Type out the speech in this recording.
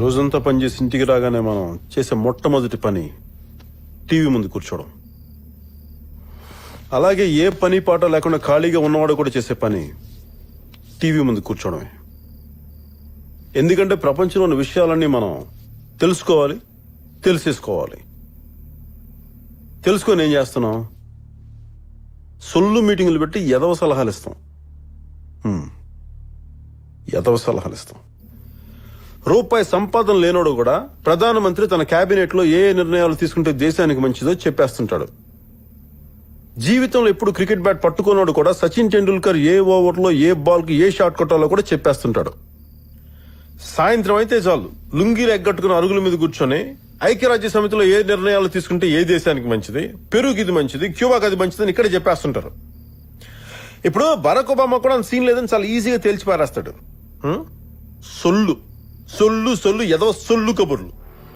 రోజంతా పనిచేసి ఇంటికి రాగానే మనం చేసే మొట్టమొదటి పని టీవీ ముందు కూర్చోవడం. అలాగే ఏ పని పాట లేకుండా ఖాళీగా ఉన్నవాడు కూడా చేసే పని టీవీ ముందు కూర్చోవడమే. ఎందుకంటే ప్రపంచంలో ఉన్న విషయాలన్నీ మనం తెలుసుకోవాలి, తెలిసేసుకోవాలి. తెలుసుకొని ఏం చేస్తున్నాం? సొల్లు మీటింగులు పెట్టి ఎదవ సలహాలు ఇస్తాం. ఎదవ సలహాలు ఇస్తాం. రూపాయి సంపాదన లేనోడు కూడా ప్రధానమంత్రి తన కేబినెట్ లో ఏ నిర్ణయాలు తీసుకుంటే దేశానికి మంచిదో చెప్పేస్తుంటాడు. జీవితంలో ఎప్పుడు క్రికెట్ బ్యాట్ పట్టుకున్నాడు కూడా సచిన్ టెండూల్కర్ ఏ ఓవర్లో ఏ బాల్ కి ఏ షాట్ కొట్టాలో కూడా చెప్పేస్తుంటాడు. సాయంత్రం అయితే చాలు లుంగీలు ఎగ్గట్టుకుని అరుగుల మీద కూర్చొని ఐక్యరాజ్య సమితిలో ఏ నిర్ణయాలు తీసుకుంటే ఏ దేశానికి మంచిది, పెరుగు ఇది మంచిది, క్యూబాకి అది మంచిది అని ఇక్కడే చెప్పేస్తుంటారు. ఇప్పుడు బరాక్ ఒబామా కూడా సీన్ లేదని చాలా ఈజీగా తేల్చి పారేస్తాడు. సొల్లు సొల్లు సొల్లు ఏదో సొల్లు కబుర్లు.